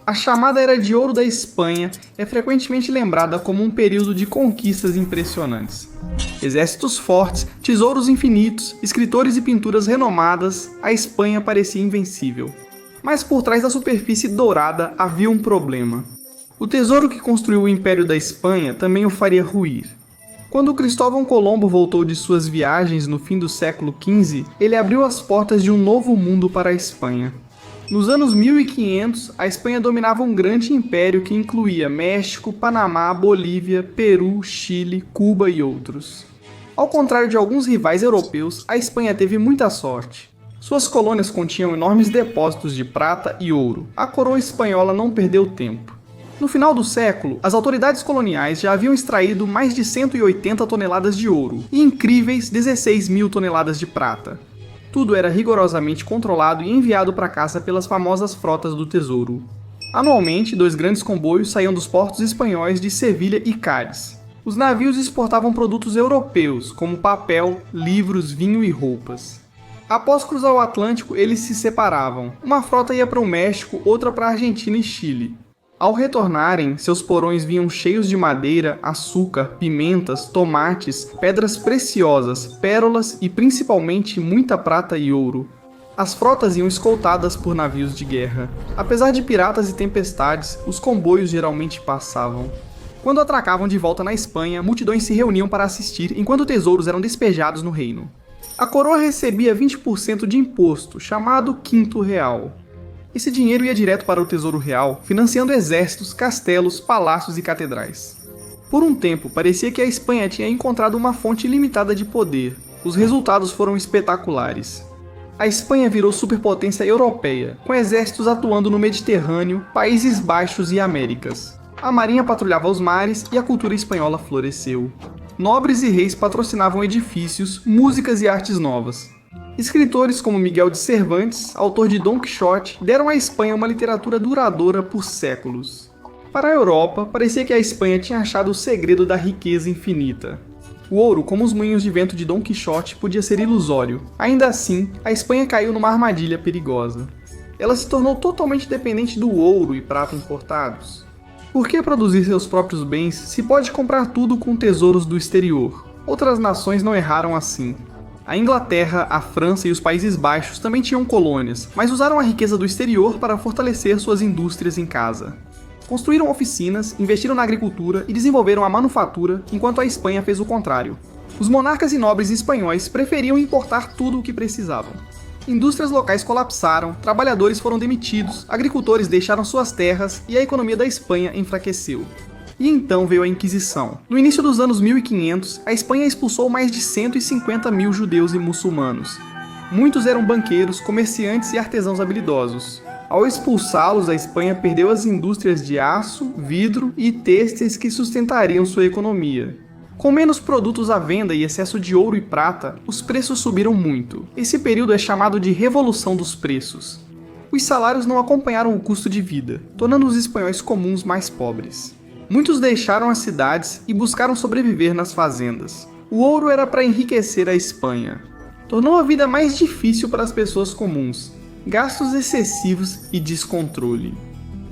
A chamada Era de Ouro da Espanha é frequentemente lembrada como um período de conquistas impressionantes. Exércitos fortes, tesouros infinitos, escritores e pinturas renomadas, a Espanha parecia invencível. Mas por trás da superfície dourada havia um problema. O tesouro que construiu o Império da Espanha também o faria ruir. Quando Cristóvão Colombo voltou de suas viagens no fim do século XV, ele abriu as portas de um novo mundo para a Espanha. Nos anos 1500, a Espanha dominava um grande império que incluía México, Panamá, Bolívia, Peru, Chile, Cuba e outros. Ao contrário de alguns rivais europeus, a Espanha teve muita sorte. Suas colônias continham enormes depósitos de prata e ouro. A coroa espanhola não perdeu tempo. No final do século, as autoridades coloniais já haviam extraído mais de 180 toneladas de ouro e incríveis 16.000 toneladas de prata. Tudo era rigorosamente controlado e enviado para casa pelas famosas frotas do tesouro. Anualmente, 2 grandes comboios saíam dos portos espanhóis de Sevilha e Cádiz. Os navios exportavam produtos europeus, como papel, livros, vinho e roupas. Após cruzar o Atlântico, eles se separavam. Uma frota ia para o México, outra para a Argentina e Chile. Ao retornarem, seus porões vinham cheios de madeira, açúcar, pimentas, tomates, pedras preciosas, pérolas e principalmente muita prata e ouro. As frotas iam escoltadas por navios de guerra. Apesar de piratas e tempestades, os comboios geralmente passavam. Quando atracavam de volta na Espanha, multidões se reuniam para assistir enquanto tesouros eram despejados no reino. A coroa recebia 20% de imposto, chamado Quinto Real. Esse dinheiro ia direto para o Tesouro Real, financiando exércitos, castelos, palácios e catedrais. Por um tempo, parecia que a Espanha tinha encontrado uma fonte ilimitada de poder. Os resultados foram espetaculares. A Espanha virou superpotência europeia, com exércitos atuando no Mediterrâneo, Países Baixos e Américas. A marinha patrulhava os mares e a cultura espanhola floresceu. Nobres e reis patrocinavam edifícios, músicas e artes novas. Escritores como Miguel de Cervantes, autor de Dom Quixote, deram à Espanha uma literatura duradoura por séculos. Para a Europa, parecia que a Espanha tinha achado o segredo da riqueza infinita. O ouro, como os moinhos de vento de Dom Quixote, podia ser ilusório. Ainda assim, a Espanha caiu numa armadilha perigosa. Ela se tornou totalmente dependente do ouro e prata importados. Por que produzir seus próprios bens se pode comprar tudo com tesouros do exterior? Outras nações não erraram assim. A Inglaterra, a França e os Países Baixos também tinham colônias, mas usaram a riqueza do exterior para fortalecer suas indústrias em casa. Construíram oficinas, investiram na agricultura e desenvolveram a manufatura, enquanto a Espanha fez o contrário. Os monarcas e nobres espanhóis preferiam importar tudo o que precisavam. Indústrias locais colapsaram, trabalhadores foram demitidos, agricultores deixaram suas terras e a economia da Espanha enfraqueceu. E então veio a Inquisição. No início dos anos 1500, a Espanha expulsou mais de 150.000 judeus e muçulmanos. Muitos eram banqueiros, comerciantes e artesãos habilidosos. Ao expulsá-los, a Espanha perdeu as indústrias de aço, vidro e têxteis que sustentariam sua economia. Com menos produtos à venda e excesso de ouro e prata, os preços subiram muito. Esse período é chamado de Revolução dos Preços. Os salários não acompanharam o custo de vida, tornando os espanhóis comuns mais pobres. Muitos deixaram as cidades e buscaram sobreviver nas fazendas. O ouro era para enriquecer a Espanha. Tornou a vida mais difícil para as pessoas comuns. Gastos excessivos e descontrole.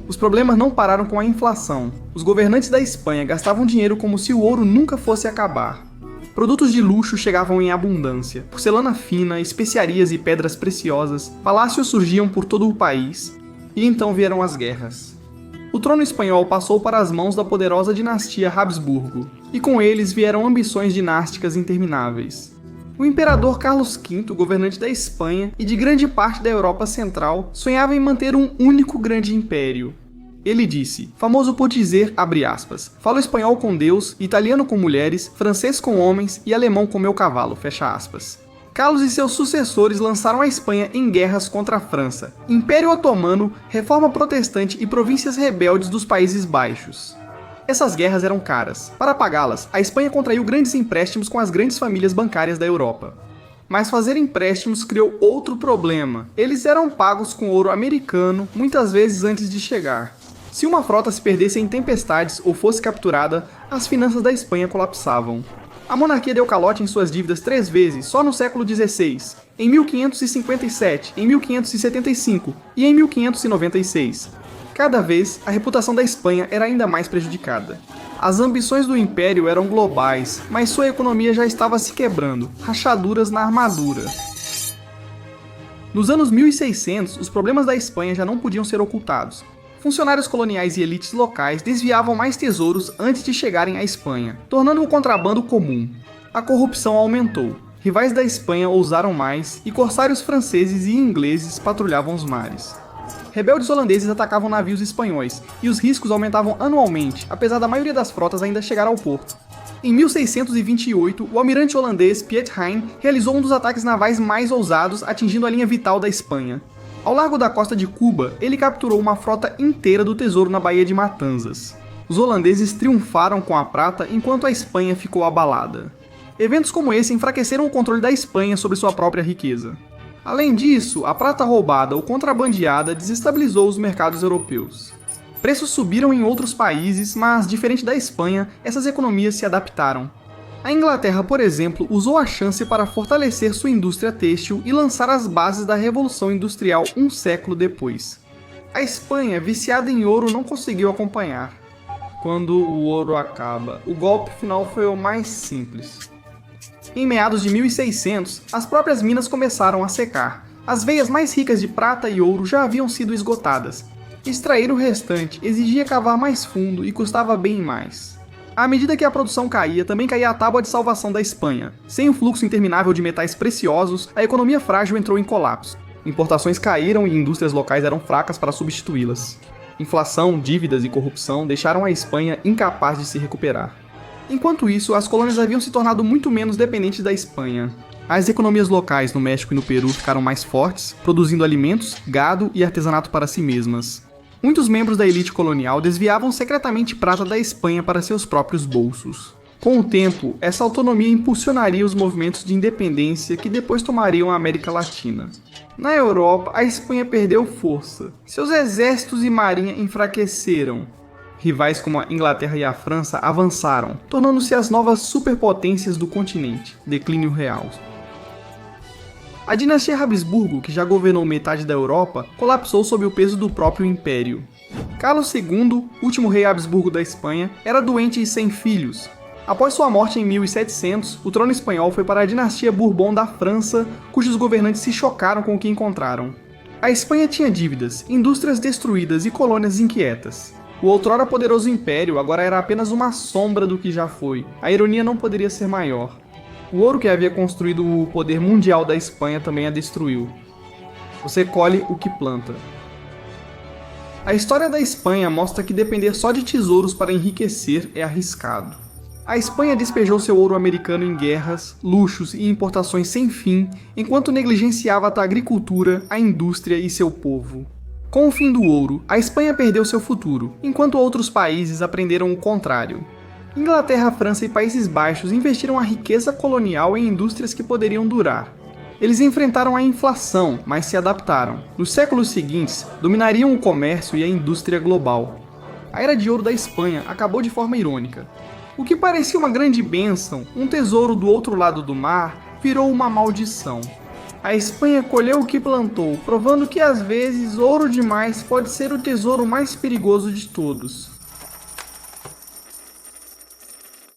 Os problemas não pararam com a inflação. Os governantes da Espanha gastavam dinheiro como se o ouro nunca fosse acabar. Produtos de luxo chegavam em abundância. Porcelana fina, especiarias e pedras preciosas. Palácios surgiam por todo o país. E então vieram as guerras. O trono espanhol passou para as mãos da poderosa dinastia Habsburgo, e com eles vieram ambições dinásticas intermináveis. O imperador Carlos V, governante da Espanha e de grande parte da Europa Central, sonhava em manter um único grande império. Ele disse, famoso por dizer, abre aspas, falo espanhol com Deus, italiano com mulheres, francês com homens e alemão com meu cavalo, fecha aspas. Carlos e seus sucessores lançaram a Espanha em guerras contra a França, Império Otomano, Reforma Protestante e províncias rebeldes dos Países Baixos. Essas guerras eram caras. Para pagá-las, a Espanha contraiu grandes empréstimos com as grandes famílias bancárias da Europa. Mas fazer empréstimos criou outro problema. Eles eram pagos com ouro americano, muitas vezes antes de chegar. Se uma frota se perdesse em tempestades ou fosse capturada, as finanças da Espanha colapsavam. A monarquia deu calote em suas dívidas 3 vezes só no século XVI, em 1557, em 1575 e em 1596. Cada vez, a reputação da Espanha era ainda mais prejudicada. As ambições do império eram globais, mas sua economia já estava se quebrando, rachaduras na armadura. Nos anos 1600, os problemas da Espanha já não podiam ser ocultados. Funcionários coloniais e elites locais desviavam mais tesouros antes de chegarem à Espanha, tornando o contrabando comum. A corrupção aumentou. Rivais da Espanha ousaram mais e corsários franceses e ingleses patrulhavam os mares. Rebeldes holandeses atacavam navios espanhóis e os riscos aumentavam anualmente, apesar da maioria das frotas ainda chegar ao porto. Em 1628, o almirante holandês Piet Hein realizou um dos ataques navais mais ousados, atingindo a linha vital da Espanha. Ao largo da costa de Cuba, ele capturou uma frota inteira do tesouro na Baía de Matanzas. Os holandeses triunfaram com a prata enquanto a Espanha ficou abalada. Eventos como esse enfraqueceram o controle da Espanha sobre sua própria riqueza. Além disso, a prata roubada ou contrabandeada desestabilizou os mercados europeus. Preços subiram em outros países, mas, diferente da Espanha, essas economias se adaptaram. A Inglaterra, por exemplo, usou a chance para fortalecer sua indústria têxtil e lançar as bases da Revolução Industrial um século depois. A Espanha, viciada em ouro, não conseguiu acompanhar. Quando o ouro acaba, o golpe final foi o mais simples. Em meados de 1600, as próprias minas começaram a secar. As veias mais ricas de prata e ouro já haviam sido esgotadas. Extrair o restante exigia cavar mais fundo e custava bem mais. À medida que a produção caía, também caía a tábua de salvação da Espanha. Sem o fluxo interminável de metais preciosos, a economia frágil entrou em colapso. Importações caíram e indústrias locais eram fracas para substituí-las. Inflação, dívidas e corrupção deixaram a Espanha incapaz de se recuperar. Enquanto isso, as colônias haviam se tornado muito menos dependentes da Espanha. As economias locais no México e no Peru ficaram mais fortes, produzindo alimentos, gado e artesanato para si mesmas. Muitos membros da elite colonial desviavam secretamente prata da Espanha para seus próprios bolsos. Com o tempo, essa autonomia impulsionaria os movimentos de independência que depois tomariam a América Latina. Na Europa, a Espanha perdeu força. Seus exércitos e marinha enfraqueceram. Rivais como a Inglaterra e a França avançaram, tornando-se as novas superpotências do continente. Declínio real. A dinastia Habsburgo, que já governou metade da Europa, colapsou sob o peso do próprio império. Carlos II, último rei Habsburgo da Espanha, era doente e sem filhos. Após sua morte em 1700, o trono espanhol foi para a dinastia Bourbon da França, cujos governantes se chocaram com o que encontraram. A Espanha tinha dívidas, indústrias destruídas e colônias inquietas. O outrora poderoso império agora era apenas uma sombra do que já foi. A ironia não poderia ser maior. O ouro que havia construído o poder mundial da Espanha também a destruiu. Você colhe o que planta. A história da Espanha mostra que depender só de tesouros para enriquecer é arriscado. A Espanha despejou seu ouro americano em guerras, luxos e importações sem fim, enquanto negligenciava a agricultura, a indústria e seu povo. Com o fim do ouro, a Espanha perdeu seu futuro, enquanto outros países aprenderam o contrário. Inglaterra, França e Países Baixos investiram a riqueza colonial em indústrias que poderiam durar. Eles enfrentaram a inflação, mas se adaptaram. Nos séculos seguintes, dominariam o comércio e a indústria global. A Era de Ouro da Espanha acabou de forma irônica. O que parecia uma grande bênção, um tesouro do outro lado do mar, virou uma maldição. A Espanha colheu o que plantou, provando que às vezes ouro demais pode ser o tesouro mais perigoso de todos.